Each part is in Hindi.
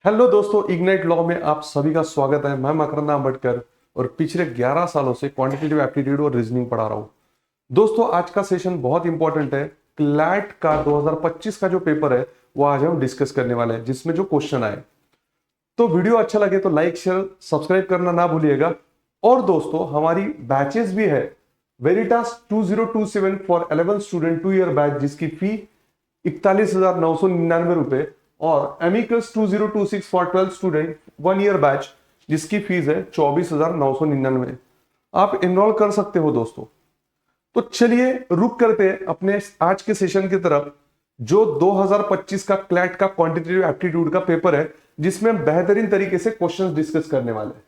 हेलो दोस्तों, इग्नाइट लॉ में आप सभी का स्वागत है। मैं मकरंद अम्बेडकर और पिछले 11 सालों से क्वांटिटेटिव एप्टीट्यूड और रीजनिंग पढ़ा रहा हूं। दोस्तों, आज का सेशन बहुत इंपॉर्टेंट है। क्लैट का 2025 का जो पेपर है वो आज हम डिस्कस करने वाले हैं, जिसमें जो क्वेश्चन आए। तो वीडियो अच्छा लगे तो लाइक शेयर सब्सक्राइब करना ना भूलिएगा। और दोस्तों, हमारी बैचेस भी है। Veritas 2027 for 11 student 2 year batch, जिसकी फी 41,999 रुपए, और amicus 2026 for 12 student 1 year batch, जिसकी फीस है 24,999। आप एनरोल कर सकते हो दोस्तों। तो चलिए रुक करते हैं अपने आज के सेशन की तरफ, जो 2025 का क्लैट का क्वांटिटेटिव एप्टीट्यूड का पेपर है, जिसमें हम बेहतरीन तरीके से क्वेश्चंस डिस्कस करने वाले हैं।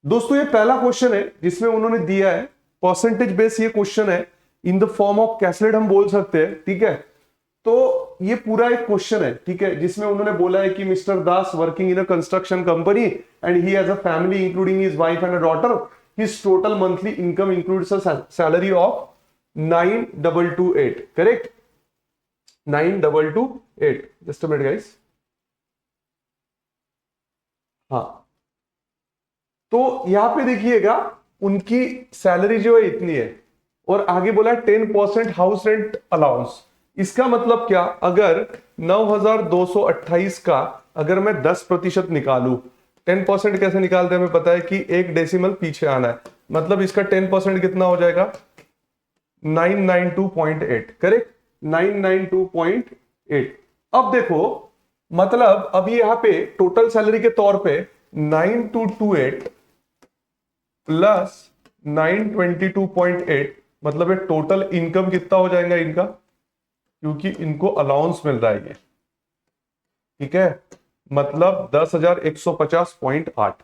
दोस्तों, ये पहला क्वेश्चन है जिसमें उन्होंने दिया है परसेंटेज बेस। ये क्वेश्चन है इन द फॉर्म ऑफ कैसलेट, हम बोल सकते हैं। ठीक है, तो ये पूरा एक क्वेश्चन है, ठीक है, जिसमें उन्होंने बोला है कि mister Das working in a construction company and he has a family including his wife and a daughter. His total monthly income includes a salary of 9228। Correct, 9228। Just a minute guys. हाँ, तो यहां पे देखिएगा उनकी सैलरी जो है इतनी है, और आगे बोला है 10% हाउस रेंट अलाउंस। इसका मतलब क्या, अगर 9,228 का अगर मैं 10% निकालू, 10% कैसे निकालते हैं हमें पता है कि एक डेसिमल पीछे आना है, मतलब इसका 10% कितना हो जाएगा 992.8। करेक्ट, 992.8। अब देखो, मतलब अभी यहां पे टोटल सैलरी के तौर पे 9228 प्लस 922.8, मतलब ये टोटल इनकम कितना हो जाएगा इनका, क्योंकि इनको अलाउंस मिल रहा है ये। ठीक है, मतलब 10,150.8।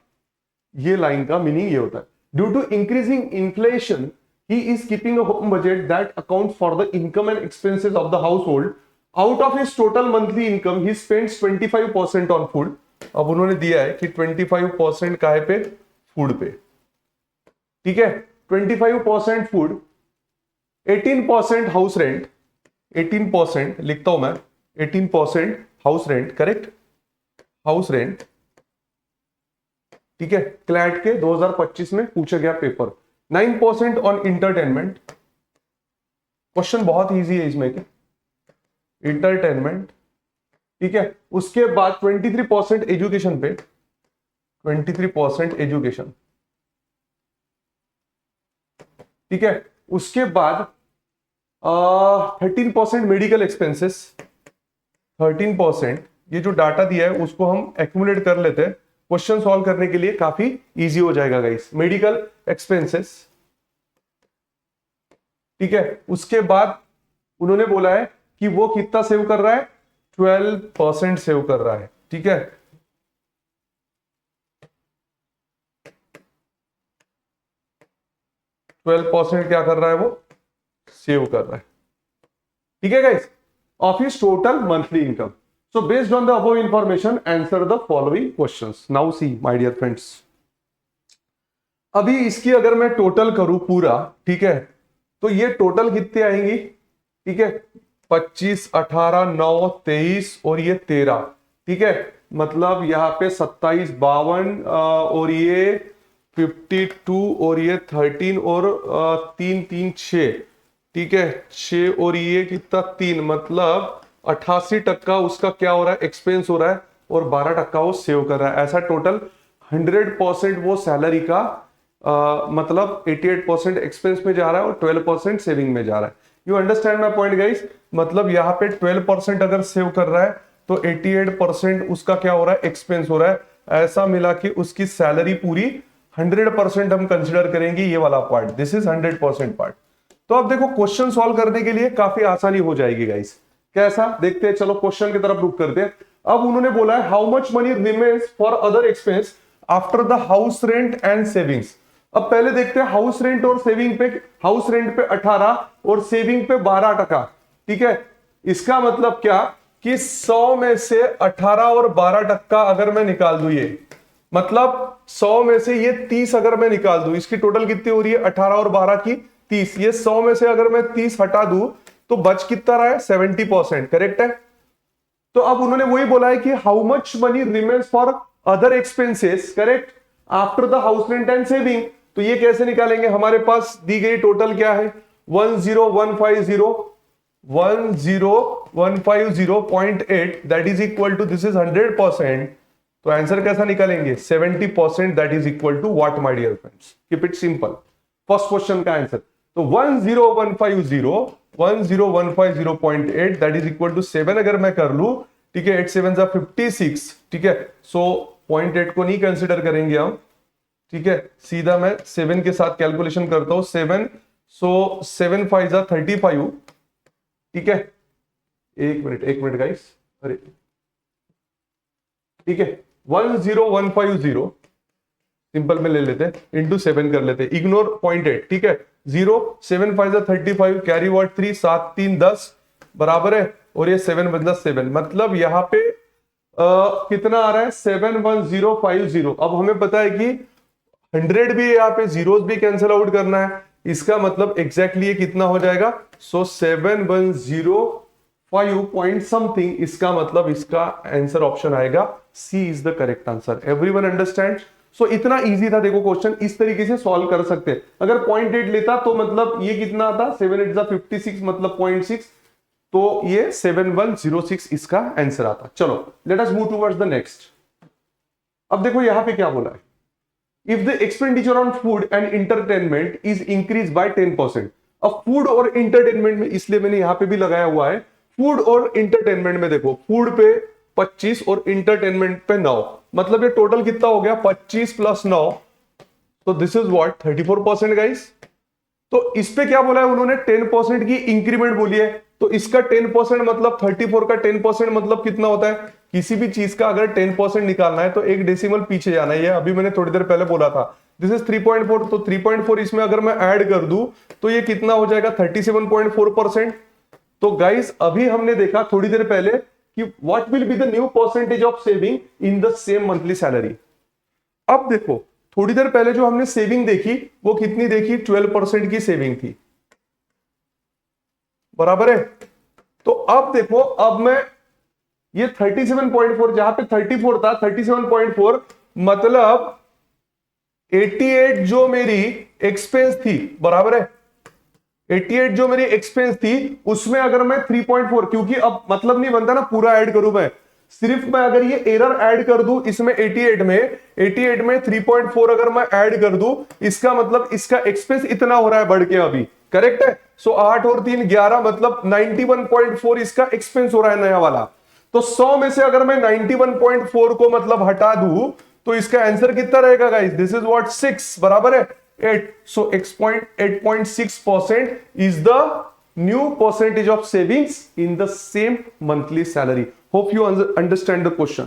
ये लाइन का मीनिंग ये होता है। Due to increasing inflation he is keeping a home budget that account for the income and expenses of the household. Out of his total monthly income he spends 25% on food. अब उन्होंने दिया है कि 25% काहे पे, फूड पे। ठीक है, 25% फूड, 18% हाउस रेंट, 18% लिखता हूं मैं, 18% house rent. Correct, house rent. ठीक है, क्लैट के 2025 में पूछा गया पेपर। 9% on entertainment. क्वेश्चन बहुत इजी है इसमें, इंटरटेनमेंट। ठीक है, उसके बाद 23% एजुकेशन पे, 23% एजुकेशन। ठीक है, उसके बाद 13% मेडिकल एक्सपेंसेस, 13%। ये जो डाटा दिया है उसको हम एक्यूमुलेट कर लेते हैं, क्वेश्चन सॉल्व करने के लिए काफी इजी हो जाएगा गाइस। Medical expenses. ठीक है, उसके बाद उन्होंने बोला है कि वो कितना सेव कर रहा है, 12% सेव कर रहा है। ठीक है, ट्वेल्व परसेंट क्या कर रहा है, वो सेव कर रहा है। ठीक है guys, of his total monthly income. So based on the above information, answer the following questions. Now see, my dear friends. अभी इसकी अगर मैं टोटल करूं पूरा, ठीक है, तो ये टोटल कितने आएंगी। ठीक है, 25, 18, 9, 23 और ये 13। ठीक है, मतलब यहाँ पे 27, 52 और ये 52 और ये 13 और 3, 3, 6। ठीक है, 6 और ये कितना 3, मतलब 88% उसका क्या हो रहा है, एक्सपेंस हो रहा है, और 12% वो सेव कर रहा है। ऐसा टोटल 100% वो सैलरी का मतलब 88% एक्सपेंस में जा रहा है और 12% सेविंग में जा रहा है। You understand my point guys. मतलब यहाँ पे 12% अगर सेव कर रहा है तो 88% उसका क्या हो रहा है, एक्सपेंस हो रहा है। ऐसा मिला कि उसकी सैलरी पूरी 100% हम कंसिडर करेंगे, ये वाला पार्ट, दिस इज 100% पार्ट। तो अब देखो, क्वेश्चन सॉल्व करने के लिए काफी आसानी हो जाएगी गाइस। कैसा, देखते हैं, चलो क्वेश्चन की तरफ रुक करते हैं। अब उन्होंने बोला है how much money remains for other expense after the house rent and savings. अब पहले देखते हैं हाउस रेंट और सेविंग पे। हाउस रेंट पे 18 और सेविंग पे 12%। ठीक है, इसका मतलब क्या कि 100 में से 18 और 12% अगर मैं निकाल दूं, ये मतलब 100 में से ये 30 अगर मैं निकाल दूं, इसकी टोटल कितनी हो रही है, 18 और 12 की 30। ये 100 में से अगर मैं 30 हटा दूं तो बच कितना रहा है, 70%। करेक्ट है। तो अब उन्होंने वही बोला है कि how much money remains for other expenses, correct, after the house rent and saving. तो ये कैसे निकालेंगे, हमारे पास दी गई टोटल क्या है 10150.8 that is equal to, this is 100%, तो आंसर कैसा निकालेंगे 70%, that is equal to what my dear friends, keep it simple. First question का आंसर तो 10150.8 दैट इज इक्वल टू 7 अगर मैं कर लू, ठीक है, 8 7 56, ठीक है, सो 0.8 को नहीं कंसिडर करेंगे हम, ठीक है, सीधा मैं 7 के साथ कैलकुलेशन करता हूं, 7, सो 7 5 35, ठीक है, एक मिनट गाइस, अरे ठीक है, 10150 सिंपल में ले लेते इंटू 7 कर लेते, इग्नोर 0.8, ठीक है, 0 7 5 35 कैरी वर्ड 3 7 3 10 बराबर है, और ये 7 बदला 7, मतलब यहां पे कितना आ रहा है 71050। अब हमें पता है कि 100 भी यहाँ पे जीरोस भी कैंसिल आउट करना है, इसका मतलब एग्जैक्टली ये कितना हो जाएगा, सो 7105 पॉइंट समथिंग, इसका मतलब इसका आंसर ऑप्शन आएगा C is the correct answer. Everyone understand? So इतना इजी था, देखो क्वेश्चन इस तरीके से सॉल्व कर सकते हैं। अगर 0.8 लेता तो मतलब ये कितना आता, 7 8 56 मतलब 0.6, तो ये 7106 इसका आंसर आता। चलो let us move towards the next. अब देखो यहां पे क्या बोला है, if the expenditure on food and entertainment is increase by 10%। अब फूड और इंटरटेनमेंट में, इसलिए मैंने यहां पे भी लगाया हुआ है, फूड और इंटरटेनमेंट में देखो, फूड पे 25 और इंटरटेनमेंट पे 9, मतलब ये टोटल कितना हो गया 25 प्लस 9, तो दिस इज व्हाट 34% गाइस। तो इस पे क्या बोला है उन्होंने, 10% की इंक्रीमेंट बोली है, तो इसका 10% मतलब 34 का 10% मतलब कितना होता है, किसी भी चीज का अगर 10% निकालना है तो एक डेसिमल पीछे जाना है, ये अभी मैंने थोड़ी देर पहले बोला था, दिस इज 3.4, तो 3.4 इसमें अगर मैं ऐड कर दूं तो ये कितना हो जाएगा 37.4%। तो गाइस अभी हमने देखा थोड़ी देर पहले कि what will be the new percentage of saving in the same monthly salary. अब देखो थोड़ी देर पहले जो हमने सेविंग देखी वो कितनी देखी, 12% की सेविंग थी, बराबर है। तो अब देखो, अब मैं ये 37.4 जहां पे 34 था, 37.4 मतलब 88 जो मेरी एक्सपेंस थी, बराबर है, 88 जो मेरी एक्सपेंस थी उसमें अगर मैं 3.4, क्योंकि अब मतलब नहीं बनता ना पूरा ऐड करूं मैं, सिर्फ मैं अगर ये एरर ऐड कर दूं इसमें 88 में 3.4 अगर मैं ऐड कर दूं, इसका मतलब इसका एक्सपेंस इतना हो रहा है बढ़ के अभी, करेक्ट है। सो 8 और 3 11 मतलब 91.4 इसका एक्सपेंस हो रहा है नया वाला। तो 100 में से अगर मैं 91.4 को मतलब हटा दूं तो इसका आंसर कितना रहेगा गाइस, दिस इज व्हाट 6, बराबर है 8। सो 8.6% is the new percentage of savings in the same monthly salary. Hope you understand the question,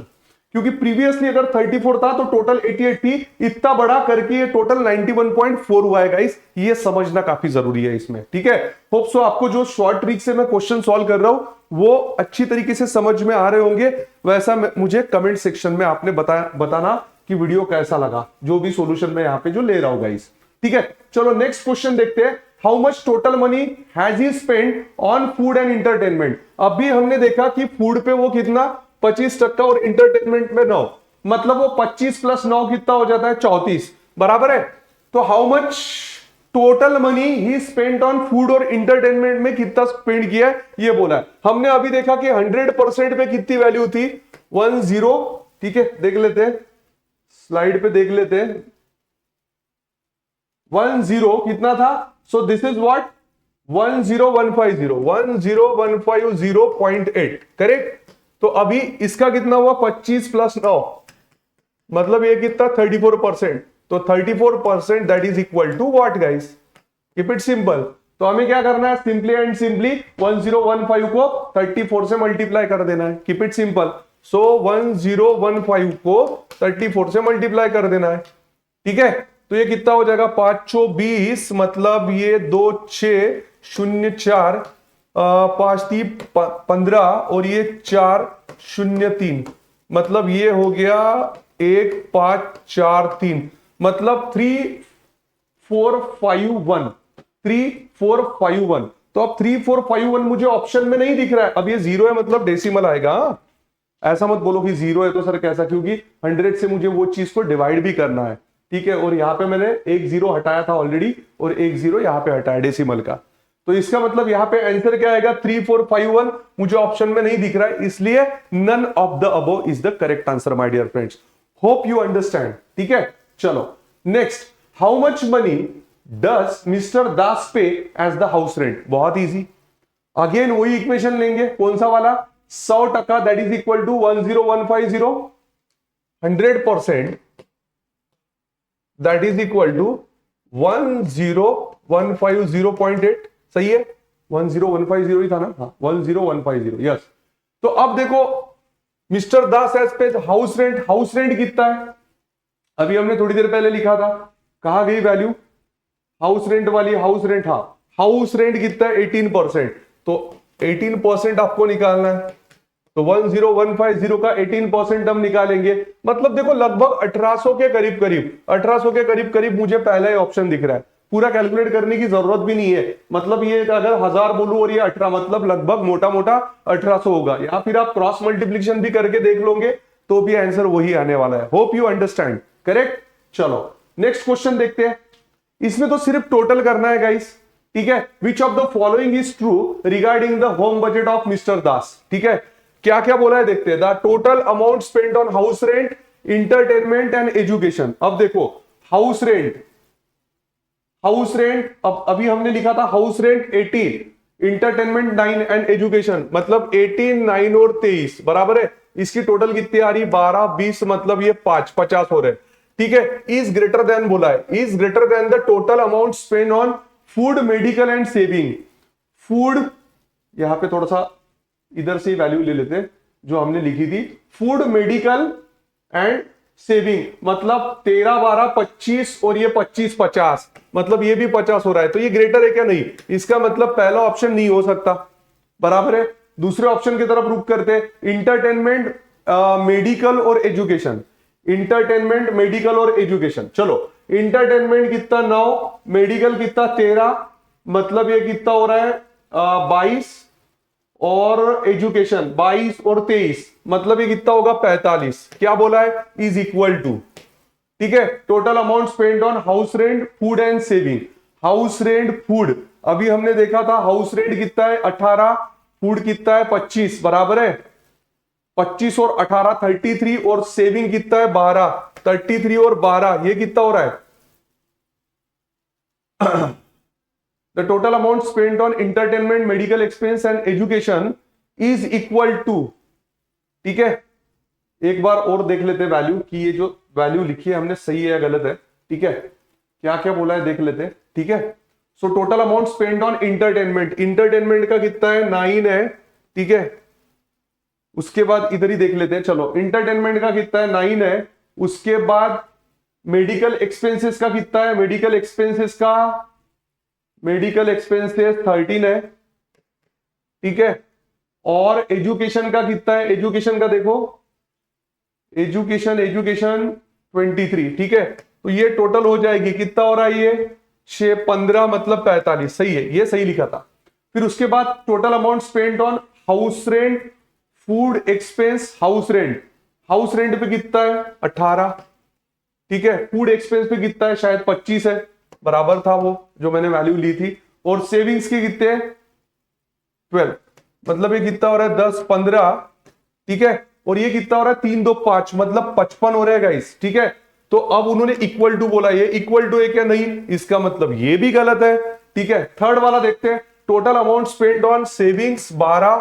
क्योंकि प्रीवियसली अगर 34 था तो टोटल 88 थी, इतना बड़ा करके ये टोटल 91.4 हुआ है गाइस, ये समझना काफी जरूरी है इसमें, ठीक है। होप सो आपको जो शॉर्ट ट्रिक से मैं क्वेश्चन सॉल्व कर रहा हूं वो अच्छी तरीके से समझ में आ रहे होंगे। वैसा मुझे कमेंट सेक्शन में आपने बताना कि वीडियो कैसा लगा, जो भी सॉल्यूशन मैं यहाँ पे जो ले रहा हूं गाइस, ठीक है। चलो नेक्स्ट क्वेश्चन देखते हैं, how much total money has he spend on food and entertainment. अभी हमने देखा कि फूड पे वो कितना 25% और इंटरटेनमेंट में 9, मतलब वो 25 प्लस 9 कितना हो जाता है 34, बराबर है। तो how much total money he spent on food और इंटरटेनमेंट में कितना स्पेंड किया है ये बोला है। हमने अभी देखा कि 100% पे कितनी वैल्यू थी 10, ठीक है, देख लेते हैं स्लाइड पे, देख लेते हैं 10 कितना था, so this is what 10150.8, correct. तो अभी इसका कितना हुआ 25 प्लस 9 मतलब ये कितना 34%, तो 34% that is equal to what guys, keep it simple. तो हमें क्या करना है, सिंपली एंड सिंपली 1015 को 34 से मल्टीप्लाई कर देना है, कीप इट सिंपल। सो 1015 को 34 से मल्टीप्लाई कर देना है, ठीक है। तो ये कितना हो जाएगा 5 20 मतलब ये 2 6 0 4 5 3 15 और ये 4 0 3 मतलब ये हो गया 1 5 4 3 मतलब 3 4 5 1 3 4 5 1। तो अब 3 4 5 1 मुझे ऑप्शन में नहीं दिख रहा है, अब ये 0 है मतलब डेसिमल आएगा, ऐसा मत बोलो कि 0 है तो सर कैसा, क्योंकि 100 से मुझे वो चीज को डिवाइड भी करना है, ठीक है। और यहाँ पे मैंने एक 0 हटाया था ऑलरेडी और एक 0 यहाँ पे हटाया डेसिमल का, तो इसका मतलब यहाँ पे आंसर क्या आएगा 3451, मुझे ऑप्शन में नहीं दिख रहा है, इसलिए none of the above is the correct answer my dear friends. Hope you understand, ठीक है। चलो next, how much money does mister Das pay as the house rent. बहुत इजी, अगेन वही इक्वेशन लेंगे, कौन सा वाला, 100%, that is equal to 10150, 100% that is equal to 10150.8, सही है, 10150 ही था ना, हाँ 10150, यस। तो अब देखो मिस्टर दास एज पे हाउस रेंट, हाउस रेंट कितना है, अभी हमने थोड़ी देर पहले लिखा था, कहां गई वैल्यू, हाउस रेंट वाली, हाउस रेंट, हाँ हाउस रेंट कितना है 18%, तो 18% आपको निकालना है, तो 10150 का 18% हम निकालेंगे, मतलब देखो लगभग 1800 के करीब करीब, 1800 के करीब करीब मुझे पहला ही ऑप्शन दिख रहा है, पूरा कैलकुलेट करने की जरूरत भी नहीं है, मतलब ये अगर 1000 बोलूं और ये 18, मतलब लगभग मोटा मोटा 1800 होगा, या फिर आप क्रॉस मल्टीप्लिकेशन भी करके देख लोगे तो भी आंसर वही आने वाला है। Hope you understand, correct. चलो नेक्स्ट क्वेश्चन देखते हैं, इसमें तो सिर्फ टोटल करना है गाइस, ठीक है। Which of the following is true regarding the home budget of mister Das, ठीक है, क्या क्या बोला है देखते हैं। The total amount spent on house rent, entertainment and education. अब देखो हाउस रेंट, हाउस रेंट, अब अभी हमने लिखा था house rent 18, entertainment 9 and education, मतलब 18, 9 और 23 बराबर है, इसकी टोटल कितनी आ रही 12, 20, मतलब ये 5, 50 हो रहे, ठीक है। इज ग्रेटर देन बोला है, is greater than the total amount spend on food, medical and saving. Food, यहां पे थोड़ा सा इधर से वैल्यू ले लेते हैं जो हमने लिखी थी, फूड, मेडिकल एंड सेविंग, मतलब 13, 12, 25 और ये 25, 50, मतलब ये भी 50 हो रहा है, तो ये ग्रेटर है क्या, नहीं, इसका मतलब पहला ऑप्शन नहीं हो सकता, बराबर है। दूसरे ऑप्शन की तरफ रुक करते, इंटरटेनमेंट, मेडिकल और एजुकेशन, इंटरटेनमेंट, मेडिकल और एजुकेशन। चलो इंटरटेनमेंट कितना 9, मेडिकल कितना 13, मतलब ये कितना हो रहा है 22, और एजुकेशन 22 और 23, मतलब ये कितना होगा 45। क्या बोला है, इज इक्वल टू, ठीक है, total amount spend on house rent, food and saving. House rent, food, अभी हमने देखा था हाउस रेंट कितना है 18, फूड कितना है 25, बराबर है, 25 और 18 33, और सेविंग कितना है 12, 33 और 12, ये कितना हो रहा है the total amount spent on entertainment, medical expense and education is equal to, ठीक है। एक बार और देख लेते हैं वैल्यू कि ये जो वैल्यू लिखी है हमने सही है या गलत है, ठीक है, क्या क्या बोला है देख लेते हैं, ठीक है। So total amount spend on entertainment, entertainment का कितना है 9 है, ठीक है। उसके बाद इधर ही देख लेते हैं, चलो इंटरटेनमेंट का कितना है 9 है, उसके बाद मेडिकल एक्सपेंसेस का कितना है, मेडिकल एक्सपेंसेस 13 है, ठीक है। और एजुकेशन का कितना है, एजुकेशन का देखो, एजुकेशन 23, ठीक है। तो ये टोटल हो जाएगी, कितना हो रहा है ये 6, 15, मतलब 45, सही है, ये सही लिखा था। फिर उसके बाद total amount spend on house rent, food expense, house rent, house rent पे कितना है 18, ठीक है। फूड एक्सपेंस पे कितना है शायद 25 है, बराबर था वो जो मैंने वैल्यू ली थी। और सेविंग्स के कितने हैं 12, मतलब ये कितना हो रहा है 10, 15, ठीक है। और ये कितना हो रहा है 3, 2, 5, मतलब 55 हो रहेगा इस, ठीक है। तो अब उन्होंने इक्वल टू बोला, ये इक्वल टू है क्या, नहीं, इसका मतलब ये भी गलत है, ठीक है। थर्ड वाला देखते हैं, total amount spend on savings 12,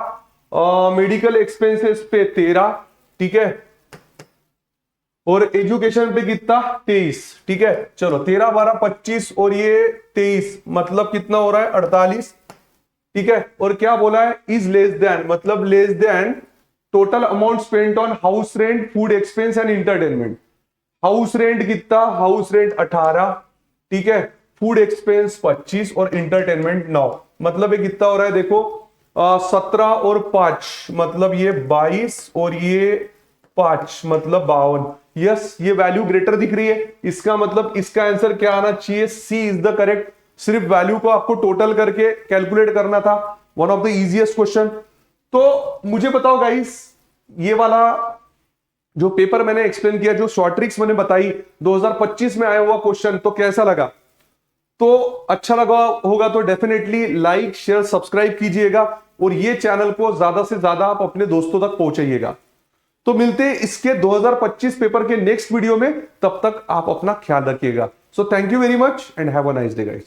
medical expenses पे 13, ठीक है, और एजुकेशन पे कितना 23, ठीक है। चलो 13, 12, 25 और ये 23, मतलब कितना हो रहा है 48, ठीक है। और क्या बोला है, इज लेस देन, मतलब less than total amount spent on house rent, food expense and entertainment. House rent कितना, हाउस रेंट 18, ठीक है, फूड एक्सपेंस 25 और इंटरटेनमेंट 9, मतलब ये कितना हो रहा है देखो 17 और 5, मतलब ये 22 और ये 5, मतलब 52। यस, ये वैल्यू ग्रेटर दिख रही है, इसका मतलब इसका आंसर क्या आना चाहिए, सी इज द करेक्ट। सिर्फ वैल्यू को आपको टोटल करके कैलकुलेट करना था, one of the easiest question. तो मुझे बताओ गाइस, ये वाला जो पेपर मैंने एक्सप्लेन किया, जो शॉर्ट ट्रिक्स मैंने बताई 2025 में आया हुआ क्वेश्चन, तो कैसा लगा? तो अच्छा लगा होगा तो डेफिनेटली लाइक शेयर सब्सक्राइब कीजिएगा और ये चैनल को ज्यादा से ज्यादा आप अपने दोस्तों तक पहुंचाइएगा। तो मिलते हैं इसके 2025 पेपर के नेक्स्ट वीडियो में, तब तक आप अपना ख्याल रखिएगा। So thank you very much and have a nice day guys.